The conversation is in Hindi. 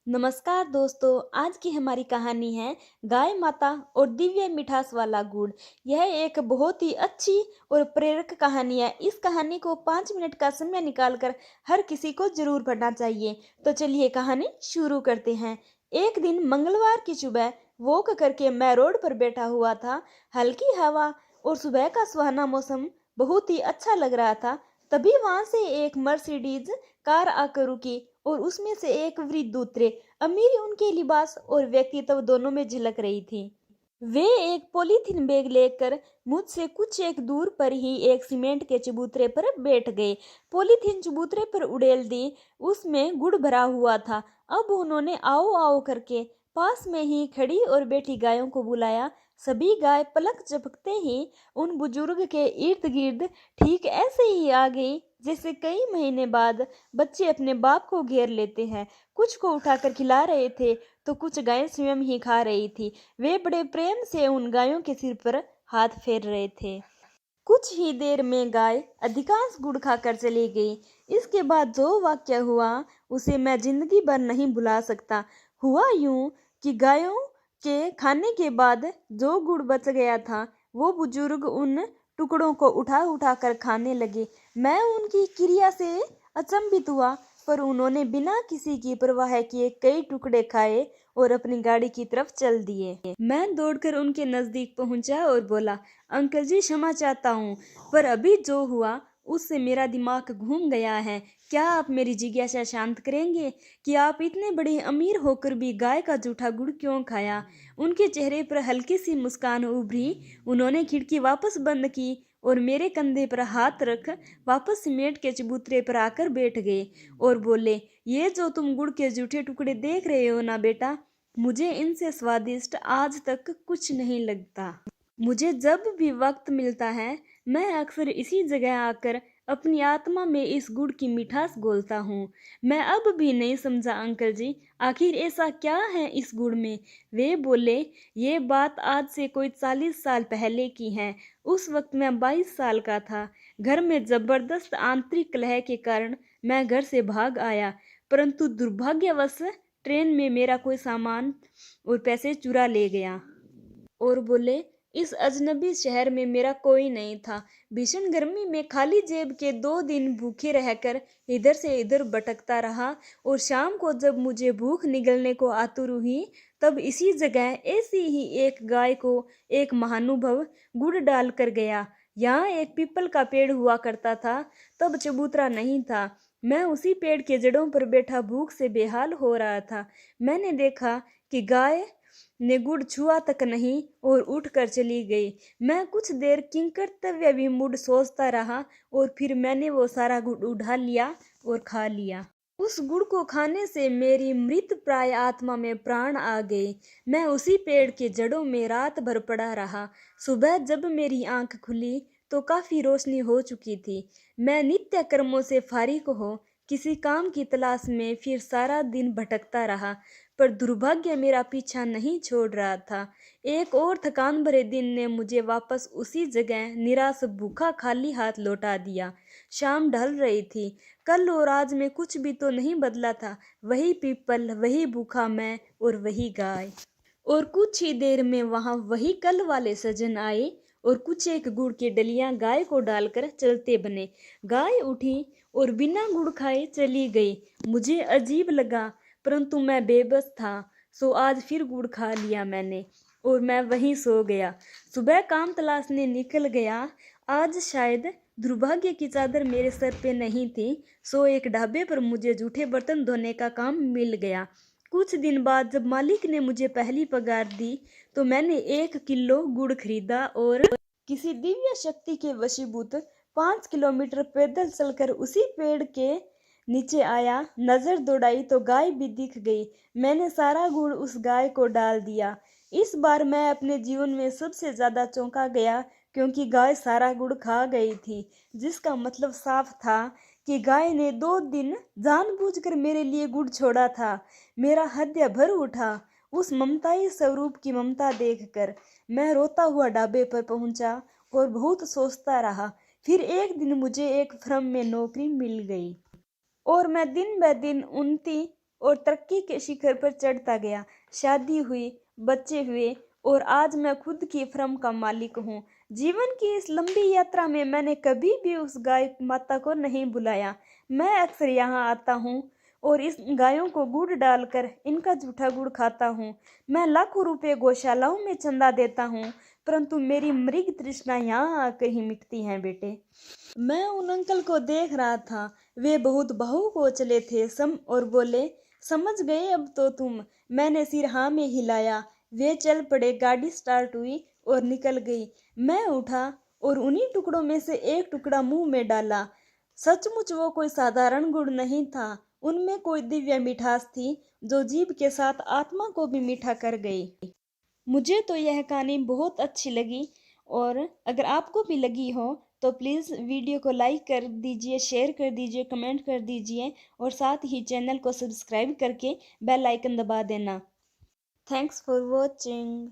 नमस्कार दोस्तों। आज की हमारी कहानी है गाय माता और दिव्य मिठास वाला गुड़। यह एक बहुत ही अच्छी और प्रेरक कहानी है। इस कहानी को 5 मिनट का समय निकालकर हर किसी को जरूर पढ़ना चाहिए। तो चलिए कहानी शुरू करते हैं। एक दिन मंगलवार की सुबह वॉक करके मैं रोड पर बैठा हुआ था। हल्की हवा और सुबह का सुहाना मौसम बहुत ही अच्छा लग रहा था। तभी वहां से एक मर्सिडीज कार आकर रुकी और उसमें से एक वृद्ध उतरे। अमीरी उनके लिबास और व्यक्तित्व दोनों में झलक रही थी। वे एक पॉलीथीन बैग लेकर मुझसे कुछ एक दूर पर ही एक सीमेंट के चबूतरे पर बैठ गए। पॉलीथीन चबूतरे पर उड़ेल दी, उसमें गुड़ भरा हुआ था। अब उन्होंने आओ आओ करके पास में ही खड़ी और बैठी गायों को बुलाया। सभी गाय पलक झपकते ही उन बुजुर्ग के इर्द गिर्द ठीक ऐसे ही आ गई जैसे कई महीने बाद बच्चे अपने बाप को घेर लेते हैं। कुछ को उठाकर खिला रहे थे तो कुछ गायें स्वयं ही खा रही थी। वे बड़े प्रेम से उन गायों के सिर पर हाथ फेर रहे थे। कुछ ही देर में गाय अधिकांश गुड़ खाकर चली गई। इसके बाद जो वाक्य हुआ उसे मैं जिंदगी भर नहीं भुला सकता। हुआ यूं कि गायों के खाने के बाद जो गुड़ बच गया था वो बुजुर्ग उन टुकड़ों को उठा उठा कर खाने लगे। मैं उनकी क्रिया से अचंभित हुआ, पर उन्होंने बिना किसी की परवाह किए कई टुकड़े खाए और अपनी गाड़ी की तरफ चल दिए। मैं दौड़कर उनके नजदीक पहुंचा और बोला, अंकल जी क्षमा चाहता हूँ, पर अभी जो हुआ उससे मेरा दिमाग घूम गया है। क्या आप मेरी जिज्ञासा शांत करेंगे कि आप इतने बड़े अमीर होकर भी गाय का जूठा गुड़ क्यों खाया? उनके चेहरे पर हल्की सी मुस्कान उभरी। उन्होंने खिड़की वापस बंद की और मेरे कंधे पर हाथ रख वापस सीमेंट के चबूतरे पर आकर बैठ गए और बोले, ये जो तुम गुड़ के जूठे टुकड़े देख रहे हो ना बेटा, मुझे इनसे स्वादिष्ट आज तक कुछ नहीं लगता। मुझे जब भी वक्त मिलता है मैं अक्सर इसी जगह आकर अपनी आत्मा में इस गुड़ की मिठास घोलता हूँ। मैं अब भी नहीं समझा अंकल जी, आखिर ऐसा क्या है इस गुड़ में? वे बोले, ये बात आज से कोई 40 साल पहले की है। उस वक्त मैं 22 साल का था। घर में जबरदस्त आंतरिक कलह के कारण मैं घर से भाग आया, परंतु दुर्भाग्यवश ट्रेन में मेरा कोई सामान और पैसे चुरा ले गया। और बोले, इस अजनबी शहर में मेरा कोई नहीं था। भीषण गर्मी में खाली जेब के 2 दिन भूखे रहकर इधर से इधर भटकता रहा और शाम को जब मुझे भूख निगलने को आतुर हुई तब इसी जगह ऐसी ही एक गाय को एक महानुभव गुड़ डाल कर गया। यहाँ एक पीपल का पेड़ हुआ करता था, तब चबूतरा नहीं था। मैं उसी पेड़ के जड़ों पर बैठा भूख से बेहाल हो रहा था। मैंने देखा कि गाय ने गुड़ छुआ तक नहीं और उठकर चली गई। मैं कुछ देर किंकर्तव्य विमूढ़ सोचता रहा और फिर मैंने वो सारा गुड़ उठा लिया और खा लिया। उस गुड़ को खाने से मेरी मृत प्राय आत्मा में प्राण आ गए। मैं उसी पेड़ के जड़ों में रात भर पड़ा रहा। सुबह जब मेरी आंख खुली तो काफी रोशनी हो चुकी थी। मैं नित्य कर्मों से फारिग हो किसी काम की तलाश में फिर सारा दिन भटकता रहा, पर दुर्भाग्य मेरा पीछा नहीं छोड़ रहा था। एक और थकान भरे दिन ने मुझे वापस उसी जगह निराश भूखा खाली हाथ लौटा दिया। शाम ढल रही थी। कल और आज में कुछ भी तो नहीं बदला था। वही पीपल, वही भूखा मैं और वही गाय। और कुछ ही देर में वहां वही कल वाले सज्जन आए और कुछ एक गुड़ की डलियां गाय को डालकर चलते बने। गाय उठी और बिना गुड़ खाए चली गई। मुझे अजीब लगा, परंतु मैं बेबस था, सो आज फिर गुड़ खा लिया मैंने और मैं वहीं सो गया। सुबह काम तलाशने निकल गया। आज शायद दुर्भाग्य की चादर मेरे सर पे नहीं थी, सो एक ढाबे पर मुझे जूठे बर्तन धोने का काम मिल गया। कुछ दिन बाद जब मालिक ने मुझे पहली पगार दी तो मैंने 1 किलो गुड़ खरीदा और किसी दिव्य शक्ति के वशीभूत 5 किलोमीटर पैदल चलकर उसी पेड़ के नीचे आया। नजर दौड़ाई तो गाय भी दिख गई। मैंने सारा गुड़ उस गाय को डाल दिया। इस बार मैं अपने जीवन में सबसे ज्यादा चौंका गया, क्योंकि गाय सारा गुड़ खा गई थी, जिसका मतलब साफ था कि गाय ने 2 दिन जानबूझकर मेरे लिए गुड़ छोड़ा था। मेरा हृदय भर उठा उस ममताई स्वरूप की ममता देखकर। मैं रोता हुआ ढाबे पर पहुंचा और बहुत सोचता रहा। फिर एक दिन मुझे एक फर्म में नौकरी मिल गई और मैं दिन ब दिन उन्नति और तरक्की के शिखर पर चढ़ता गया। शादी हुई, बच्चे हुए और आज मैं खुद की फर्म का मालिक हूँ। जीवन की इस लंबी यात्रा में मैंने कभी भी उस गाय माता को नहीं बुलाया। मैं अक्सर यहाँ आता हूँ और इस गायों को गुड़ डालकर इनका जूठा गुड़ खाता हूँ। मैं लाखों रुपए गौशालाओं में चंदा देता हूँ, परंतु मेरी मृग तृष्णा यहाँ आकर ही मिटती है बेटे। मैं उन अंकल को देख रहा था। वे बहुत भावुक हो चले थे और बोले, समझ गए अब तो तुम। मैंने सिर हाँ में हिलाया। वे चल पड़े, गाड़ी स्टार्ट हुई और निकल गई। मैं उठा और उन्हीं टुकड़ों में से एक टुकड़ा मुंह में डाला। सचमुच वो कोई साधारण गुड़ नहीं था, उनमें कोई दिव्य मिठास थी जो जीभ के साथ आत्मा को भी मीठा कर गई। मुझे तो यह कहानी बहुत अच्छी लगी और अगर आपको भी लगी हो तो प्लीज़ वीडियो को लाइक कर दीजिए, शेयर कर दीजिए, कमेंट कर दीजिए और साथ ही चैनल को सब्सक्राइब करके बेल आइकन दबा देना। Thanks for watching.